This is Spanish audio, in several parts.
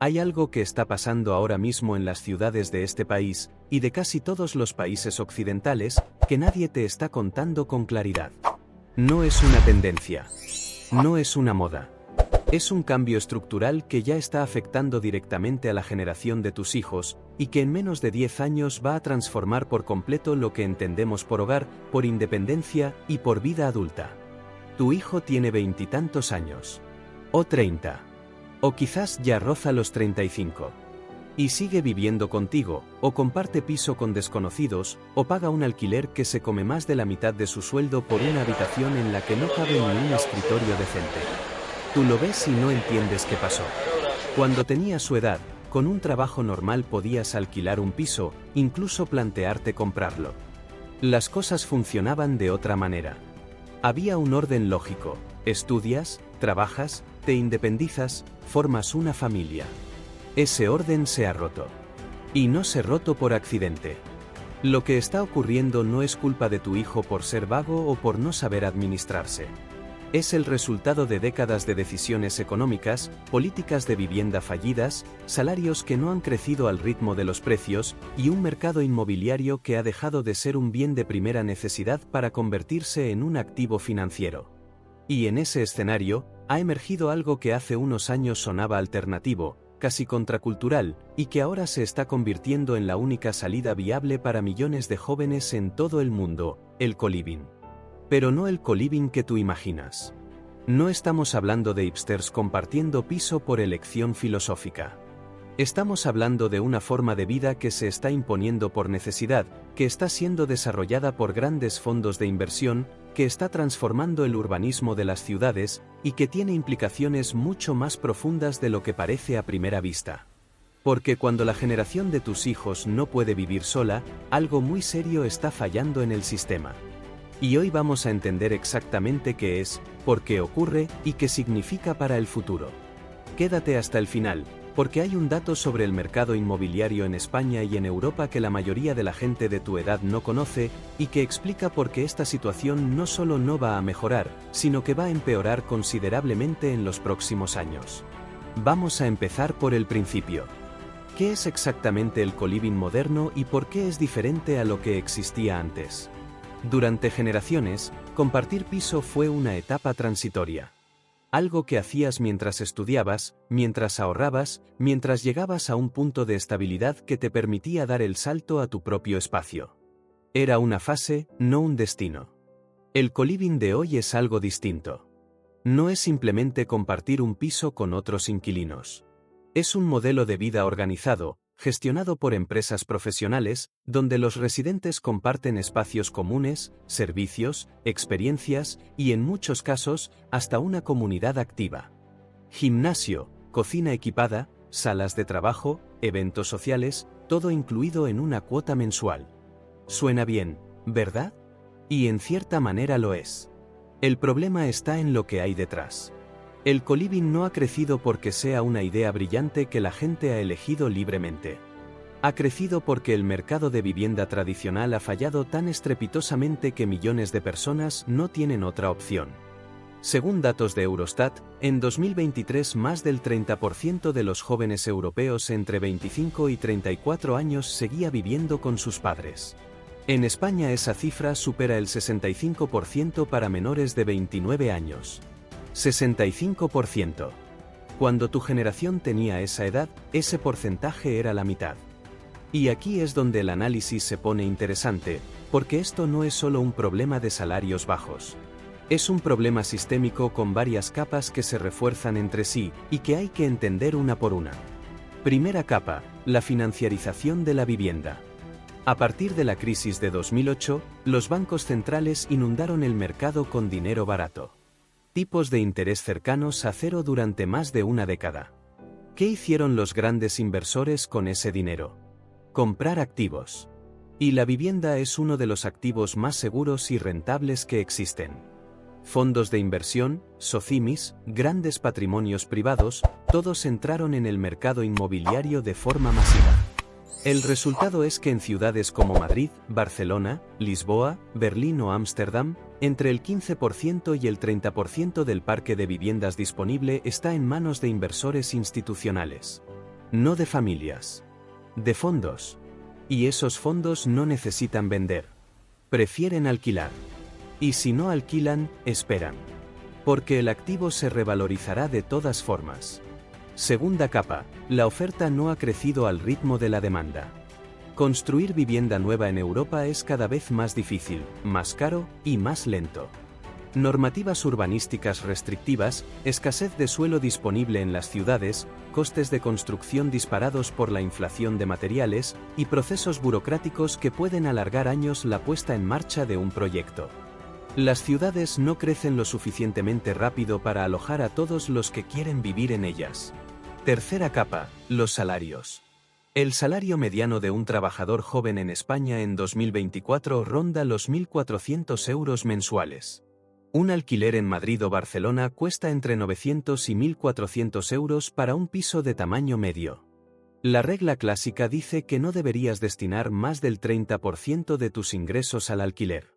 Hay algo que está pasando ahora mismo en las ciudades de este país, y de casi todos los países occidentales, que nadie te está contando con claridad. No es una tendencia. No es una moda. Es un cambio estructural que ya está afectando directamente a la generación de tus hijos, y que en menos de 10 años va a transformar por completo lo que entendemos por hogar, por independencia y por vida adulta. Tu hijo tiene 20 y tantos años. O 30. O quizás ya roza los 35. Y sigue viviendo contigo, o comparte piso con desconocidos, o paga un alquiler que se come más de la mitad de su sueldo por una habitación en la que no cabe ni un escritorio decente. Tú lo ves y no entiendes qué pasó. Cuando tenía su edad, con un trabajo normal podías alquilar un piso, incluso plantearte comprarlo. Las cosas funcionaban de otra manera. Había un orden lógico: estudias, trabajas, te independizas, formas una familia. Ese orden se ha roto. Y no se ha roto por accidente. Lo que está ocurriendo no es culpa de tu hijo por ser vago o por no saber administrarse. Es el resultado de décadas de decisiones económicas, políticas de vivienda fallidas, salarios que no han crecido al ritmo de los precios, y un mercado inmobiliario que ha dejado de ser un bien de primera necesidad para convertirse en un activo financiero. Y en ese escenario, ha emergido algo que hace unos años sonaba alternativo, casi contracultural, y que ahora se está convirtiendo en la única salida viable para millones de jóvenes en todo el mundo: el co-living. Pero no el co-living que tú imaginas. No estamos hablando de hipsters compartiendo piso por elección filosófica. Estamos hablando de una forma de vida que se está imponiendo por necesidad, que está siendo desarrollada por grandes fondos de inversión, que está transformando el urbanismo de las ciudades, y que tiene implicaciones mucho más profundas de lo que parece a primera vista. Porque cuando la generación de tus hijos no puede vivir sola, algo muy serio está fallando en el sistema. Y hoy vamos a entender exactamente qué es, por qué ocurre y qué significa para el futuro. Quédate hasta el final, porque hay un dato sobre el mercado inmobiliario en España y en Europa que la mayoría de la gente de tu edad no conoce, y que explica por qué esta situación no solo no va a mejorar, sino que va a empeorar considerablemente en los próximos años. Vamos a empezar por el principio. ¿Qué es exactamente el co-living moderno y por qué es diferente a lo que existía antes? Durante generaciones, compartir piso fue una etapa transitoria. Algo que hacías mientras estudiabas, mientras ahorrabas, mientras llegabas a un punto de estabilidad que te permitía dar el salto a tu propio espacio. Era una fase, no un destino. El co-living de hoy es algo distinto. No es simplemente compartir un piso con otros inquilinos. Es un modelo de vida organizado, gestionado por empresas profesionales, donde los residentes comparten espacios comunes, servicios, experiencias y, en muchos casos, hasta una comunidad activa. Gimnasio, cocina equipada, salas de trabajo, eventos sociales, todo incluido en una cuota mensual. Suena bien, ¿verdad? Y en cierta manera lo es. El problema está en lo que hay detrás. El co-living no ha crecido porque sea una idea brillante que la gente ha elegido libremente. Ha crecido porque el mercado de vivienda tradicional ha fallado tan estrepitosamente que millones de personas no tienen otra opción. Según datos de Eurostat, en 2023 más del 30% de los jóvenes europeos entre 25 y 34 años seguía viviendo con sus padres. En España esa cifra supera el 65% para menores de 29 años. 65%. Cuando tu generación tenía esa edad, ese porcentaje era la mitad. Y aquí es donde el análisis se pone interesante, porque esto no es solo un problema de salarios bajos. Es un problema sistémico con varias capas que se refuerzan entre sí, y que hay que entender una por una. Primera capa, la financiarización de la vivienda. A partir de la crisis de 2008, los bancos centrales inundaron el mercado con dinero barato. Tipos de interés cercanos a cero durante más de una década. ¿Qué hicieron los grandes inversores con ese dinero? Comprar activos. Y la vivienda es uno de los activos más seguros y rentables que existen. Fondos de inversión, socimis, grandes patrimonios privados, todos entraron en el mercado inmobiliario de forma masiva. El resultado es que en ciudades como Madrid, Barcelona, Lisboa, Berlín o Ámsterdam, entre el 15% y el 30% del parque de viviendas disponible está en manos de inversores institucionales. No de familias. De fondos. Y esos fondos no necesitan vender. Prefieren alquilar. Y si no alquilan, esperan. Porque el activo se revalorizará de todas formas. Segunda capa, la oferta no ha crecido al ritmo de la demanda. Construir vivienda nueva en Europa es cada vez más difícil, más caro y más lento. Normativas urbanísticas restrictivas, escasez de suelo disponible en las ciudades, costes de construcción disparados por la inflación de materiales y procesos burocráticos que pueden alargar años la puesta en marcha de un proyecto. Las ciudades no crecen lo suficientemente rápido para alojar a todos los que quieren vivir en ellas. Tercera capa, los salarios. El salario mediano de un trabajador joven en España en 2024 ronda los 1.400 euros mensuales. Un alquiler en Madrid o Barcelona cuesta entre 900 y 1.400 euros para un piso de tamaño medio. La regla clásica dice que no deberías destinar más del 30% de tus ingresos al alquiler.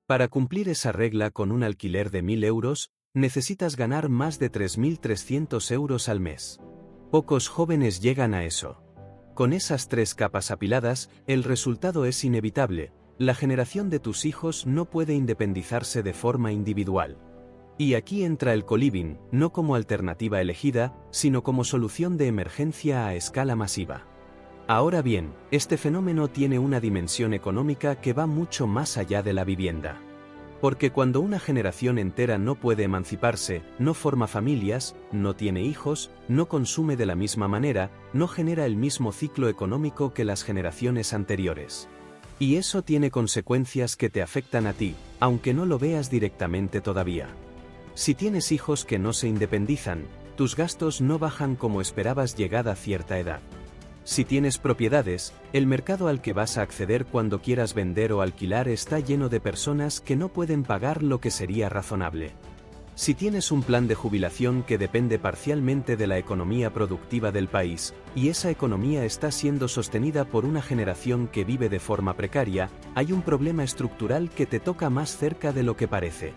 Para cumplir esa regla con un alquiler de 1.000 euros, necesitas ganar más de 3.300 euros al mes. Pocos jóvenes llegan a eso. Con esas tres capas apiladas, el resultado es inevitable: la generación de tus hijos no puede independizarse de forma individual. Y aquí entra el coliving, no como alternativa elegida, sino como solución de emergencia a escala masiva. Ahora bien, este fenómeno tiene una dimensión económica que va mucho más allá de la vivienda. Porque cuando una generación entera no puede emanciparse, no forma familias, no tiene hijos, no consume de la misma manera, no genera el mismo ciclo económico que las generaciones anteriores. Y eso tiene consecuencias que te afectan a ti, aunque no lo veas directamente todavía. Si tienes hijos que no se independizan, tus gastos no bajan como esperabas llegada a cierta edad. Si tienes propiedades, el mercado al que vas a acceder cuando quieras vender o alquilar está lleno de personas que no pueden pagar lo que sería razonable. Si tienes un plan de jubilación que depende parcialmente de la economía productiva del país, y esa economía está siendo sostenida por una generación que vive de forma precaria, hay un problema estructural que te toca más cerca de lo que parece.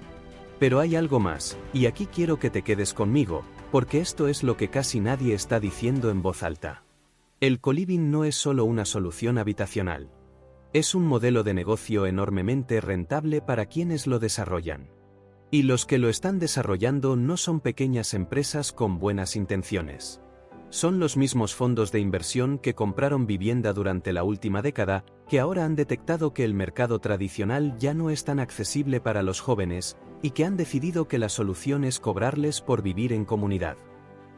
Pero hay algo más, y aquí quiero que te quedes conmigo, porque esto es lo que casi nadie está diciendo en voz alta. El coliving no es solo una solución habitacional. Es un modelo de negocio enormemente rentable para quienes lo desarrollan. Y los que lo están desarrollando no son pequeñas empresas con buenas intenciones. Son los mismos fondos de inversión que compraron vivienda durante la última década, que ahora han detectado que el mercado tradicional ya no es tan accesible para los jóvenes, y que han decidido que la solución es cobrarles por vivir en comunidad.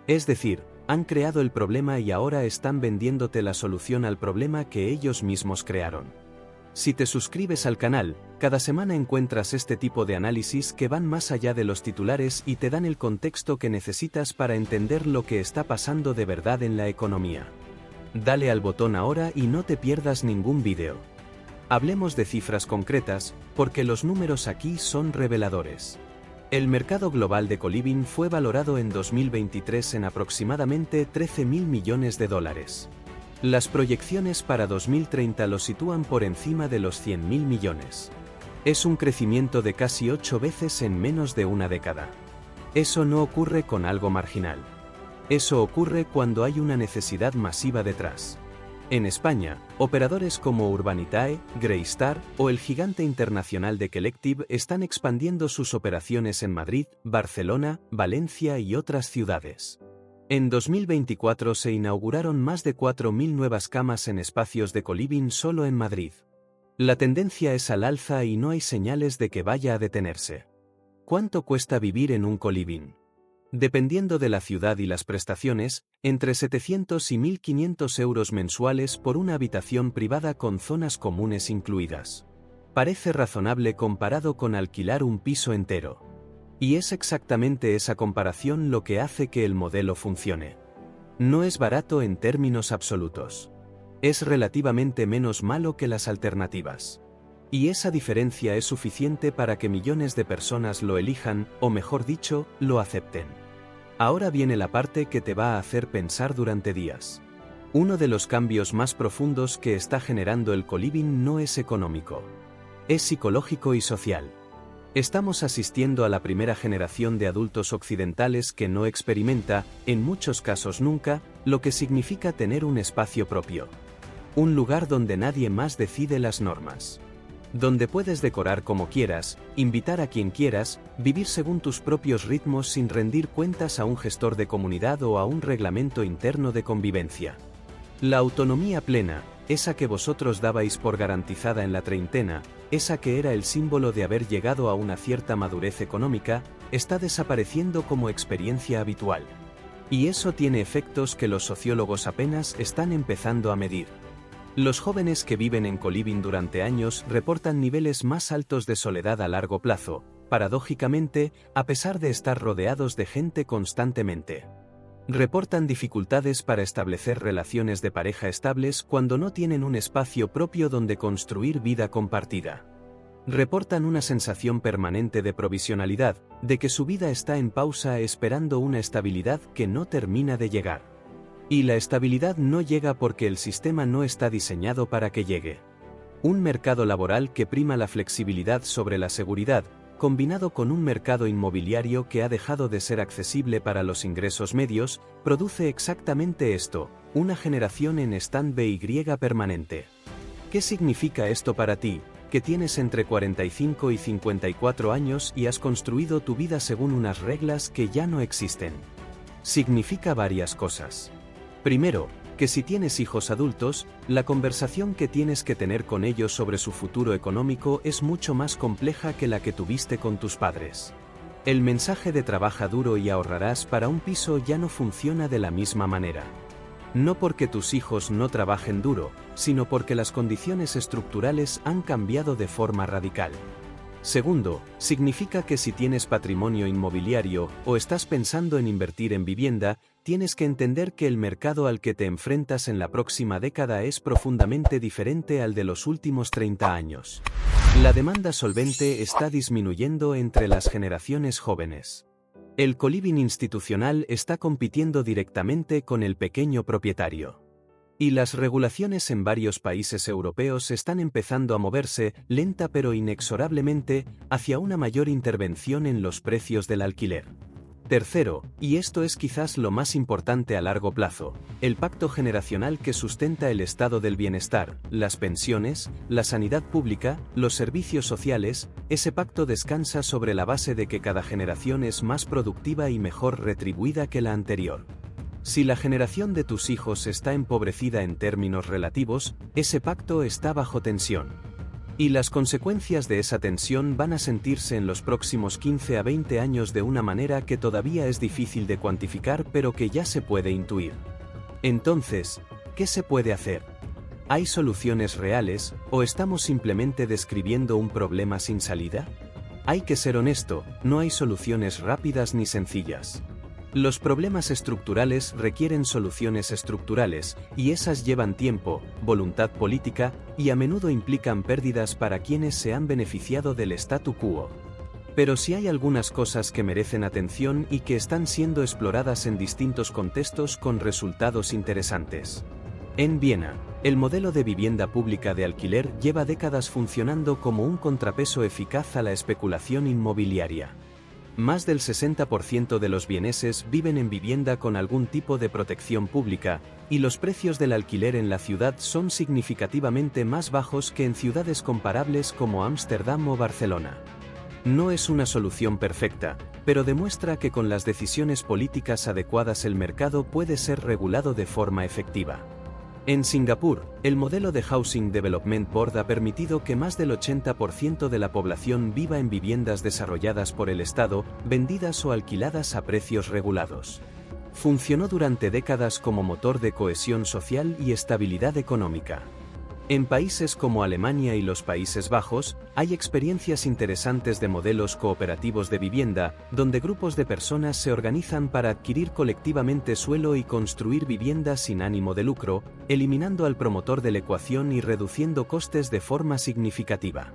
Es decir, han creado el problema y ahora están vendiéndote la solución al problema que ellos mismos crearon. Si te suscribes al canal, cada semana encuentras este tipo de análisis que van más allá de los titulares y te dan el contexto que necesitas para entender lo que está pasando de verdad en la economía. Dale al botón ahora y no te pierdas ningún vídeo. Hablemos de cifras concretas, porque los números aquí son reveladores. El mercado global de coliving fue valorado en 2023 en aproximadamente 13.000 millones de dólares. Las proyecciones para 2030 lo sitúan por encima de los 100.000 millones. Es un crecimiento de casi 8 veces en menos de una década. Eso no ocurre con algo marginal. Eso ocurre cuando hay una necesidad masiva detrás. En España, operadores como Urbanitae, Greystar o el gigante internacional de Collective están expandiendo sus operaciones en Madrid, Barcelona, Valencia y otras ciudades. En 2024 se inauguraron más de 4.000 nuevas camas en espacios de coliving solo en Madrid. La tendencia es al alza y no hay señales de que vaya a detenerse. ¿Cuánto cuesta vivir en un coliving? Dependiendo de la ciudad y las prestaciones, entre 700 y 1.500 euros mensuales por una habitación privada con zonas comunes incluidas. Parece razonable comparado con alquilar un piso entero. Y es exactamente esa comparación lo que hace que el modelo funcione. No es barato en términos absolutos. Es relativamente menos malo que las alternativas. Y esa diferencia es suficiente para que millones de personas lo elijan, o mejor dicho, lo acepten. Ahora viene la parte que te va a hacer pensar durante días. Uno de los cambios más profundos que está generando el coliving no es económico. Es psicológico y social. Estamos asistiendo a la primera generación de adultos occidentales que no experimenta, en muchos casos nunca, lo que significa tener un espacio propio. Un lugar donde nadie más decide las normas. Donde puedes decorar como quieras, invitar a quien quieras, vivir según tus propios ritmos sin rendir cuentas a un gestor de comunidad o a un reglamento interno de convivencia. La autonomía plena, esa que vosotros dabais por garantizada en la treintena, esa que era el símbolo de haber llegado a una cierta madurez económica, está desapareciendo como experiencia habitual. Y eso tiene efectos que los sociólogos apenas están empezando a medir. Los jóvenes que viven en coliving durante años reportan niveles más altos de soledad a largo plazo, paradójicamente, a pesar de estar rodeados de gente constantemente. Reportan dificultades para establecer relaciones de pareja estables cuando no tienen un espacio propio donde construir vida compartida. Reportan una sensación permanente de provisionalidad, de que su vida está en pausa esperando una estabilidad que no termina de llegar. Y la estabilidad no llega porque el sistema no está diseñado para que llegue. Un mercado laboral que prima la flexibilidad sobre la seguridad, combinado con un mercado inmobiliario que ha dejado de ser accesible para los ingresos medios, produce exactamente esto, una generación en stand-by permanente. ¿Qué significa esto para ti, que tienes entre 45 y 54 años y has construido tu vida según unas reglas que ya no existen? Significa varias cosas. Primero, que si tienes hijos adultos, la conversación que tienes que tener con ellos sobre su futuro económico es mucho más compleja que la que tuviste con tus padres. El mensaje de trabaja duro y ahorrarás para un piso ya no funciona de la misma manera. No porque tus hijos no trabajen duro, sino porque las condiciones estructurales han cambiado de forma radical. Segundo, significa que si tienes patrimonio inmobiliario o estás pensando en invertir en vivienda, tienes que entender que el mercado al que te enfrentas en la próxima década es profundamente diferente al de los últimos 30 años. La demanda solvente está disminuyendo entre las generaciones jóvenes. El coliving institucional está compitiendo directamente con el pequeño propietario. Y las regulaciones en varios países europeos están empezando a moverse, lenta pero inexorablemente, hacia una mayor intervención en los precios del alquiler. Tercero, y esto es quizás lo más importante a largo plazo, el pacto generacional que sustenta el estado del bienestar, las pensiones, la sanidad pública, los servicios sociales, ese pacto descansa sobre la base de que cada generación es más productiva y mejor retribuida que la anterior. Si la generación de tus hijos está empobrecida en términos relativos, ese pacto está bajo tensión. Y las consecuencias de esa tensión van a sentirse en los próximos 15 a 20 años de una manera que todavía es difícil de cuantificar pero que ya se puede intuir. Entonces, ¿qué se puede hacer? ¿Hay soluciones reales, o estamos simplemente describiendo un problema sin salida? Hay que ser honesto, no hay soluciones rápidas ni sencillas. Los problemas estructurales requieren soluciones estructurales, y esas llevan tiempo, voluntad política, y a menudo implican pérdidas para quienes se han beneficiado del statu quo. Pero sí hay algunas cosas que merecen atención y que están siendo exploradas en distintos contextos con resultados interesantes. En Viena, el modelo de vivienda pública de alquiler lleva décadas funcionando como un contrapeso eficaz a la especulación inmobiliaria. Más del 60% de los vieneses viven en vivienda con algún tipo de protección pública, y los precios del alquiler en la ciudad son significativamente más bajos que en ciudades comparables como Ámsterdam o Barcelona. No es una solución perfecta, pero demuestra que con las decisiones políticas adecuadas el mercado puede ser regulado de forma efectiva. En Singapur, el modelo de Housing Development Board ha permitido que más del 80% de la población viva en viviendas desarrolladas por el Estado, vendidas o alquiladas a precios regulados. Funcionó durante décadas como motor de cohesión social y estabilidad económica. En países como Alemania y los Países Bajos, hay experiencias interesantes de modelos cooperativos de vivienda, donde grupos de personas se organizan para adquirir colectivamente suelo y construir viviendas sin ánimo de lucro, eliminando al promotor de la ecuación y reduciendo costes de forma significativa.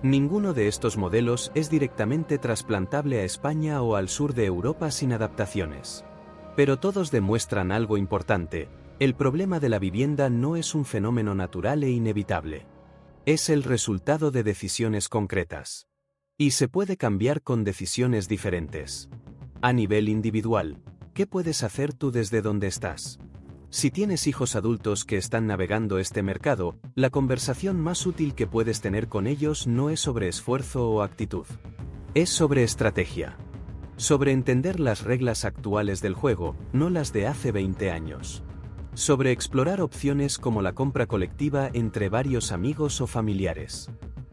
Ninguno de estos modelos es directamente trasplantable a España o al sur de Europa sin adaptaciones. Pero todos demuestran algo importante. El problema de la vivienda no es un fenómeno natural e inevitable. Es el resultado de decisiones concretas. Y se puede cambiar con decisiones diferentes. A nivel individual, ¿qué puedes hacer tú desde donde estás? Si tienes hijos adultos que están navegando este mercado, la conversación más útil que puedes tener con ellos no es sobre esfuerzo o actitud. Es sobre estrategia. Sobre entender las reglas actuales del juego, no las de hace 20 años. Sobre explorar opciones como la compra colectiva entre varios amigos o familiares.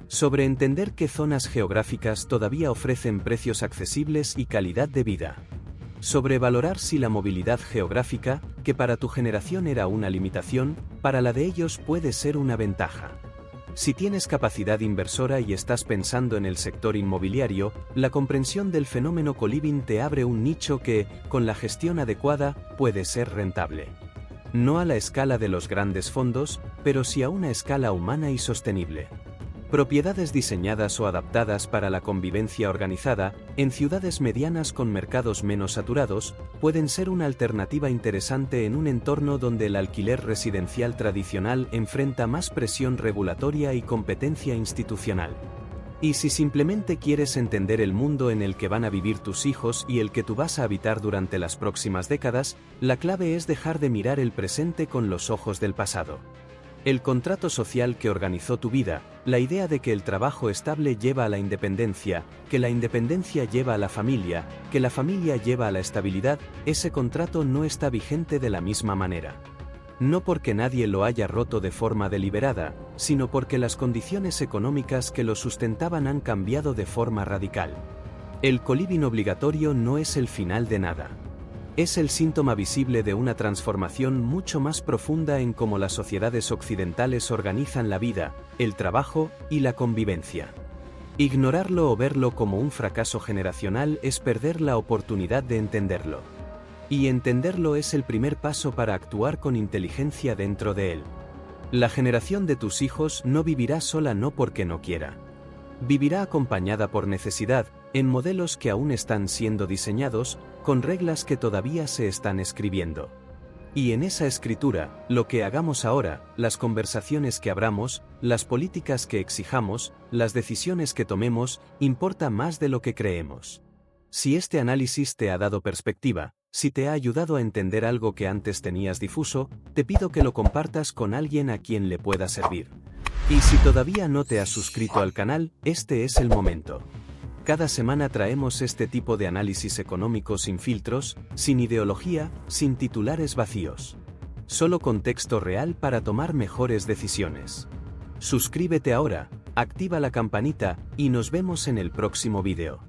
Sobre entender qué zonas geográficas todavía ofrecen precios accesibles y calidad de vida. Sobre valorar si la movilidad geográfica, que para tu generación era una limitación, para la de ellos puede ser una ventaja. Si tienes capacidad inversora y estás pensando en el sector inmobiliario, la comprensión del fenómeno co-living te abre un nicho que, con la gestión adecuada, puede ser rentable. No a la escala de los grandes fondos, pero sí a una escala humana y sostenible. Propiedades diseñadas o adaptadas para la convivencia organizada, en ciudades medianas con mercados menos saturados, pueden ser una alternativa interesante en un entorno donde el alquiler residencial tradicional enfrenta más presión regulatoria y competencia institucional. Y si simplemente quieres entender el mundo en el que van a vivir tus hijos y el que tú vas a habitar durante las próximas décadas, la clave es dejar de mirar el presente con los ojos del pasado. El contrato social que organizó tu vida, la idea de que el trabajo estable lleva a la independencia, que la independencia lleva a la familia, que la familia lleva a la estabilidad, ese contrato no está vigente de la misma manera. No porque nadie lo haya roto de forma deliberada, sino porque las condiciones económicas que lo sustentaban han cambiado de forma radical. El co-living obligatorio no es el final de nada. Es el síntoma visible de una transformación mucho más profunda en cómo las sociedades occidentales organizan la vida, el trabajo y la convivencia. Ignorarlo o verlo como un fracaso generacional es perder la oportunidad de entenderlo. Y entenderlo es el primer paso para actuar con inteligencia dentro de él. La generación de tus hijos no vivirá sola no porque no quiera. Vivirá acompañada por necesidad, en modelos que aún están siendo diseñados, con reglas que todavía se están escribiendo. Y en esa escritura, lo que hagamos ahora, las conversaciones que abramos, las políticas que exijamos, las decisiones que tomemos, importa más de lo que creemos. Si este análisis te ha dado perspectiva, si te ha ayudado a entender algo que antes tenías difuso, te pido que lo compartas con alguien a quien le pueda servir. Y si todavía no te has suscrito al canal, este es el momento. Cada semana traemos este tipo de análisis económico sin filtros, sin ideología, sin titulares vacíos. Solo contexto real para tomar mejores decisiones. Suscríbete ahora, activa la campanita, y nos vemos en el próximo video.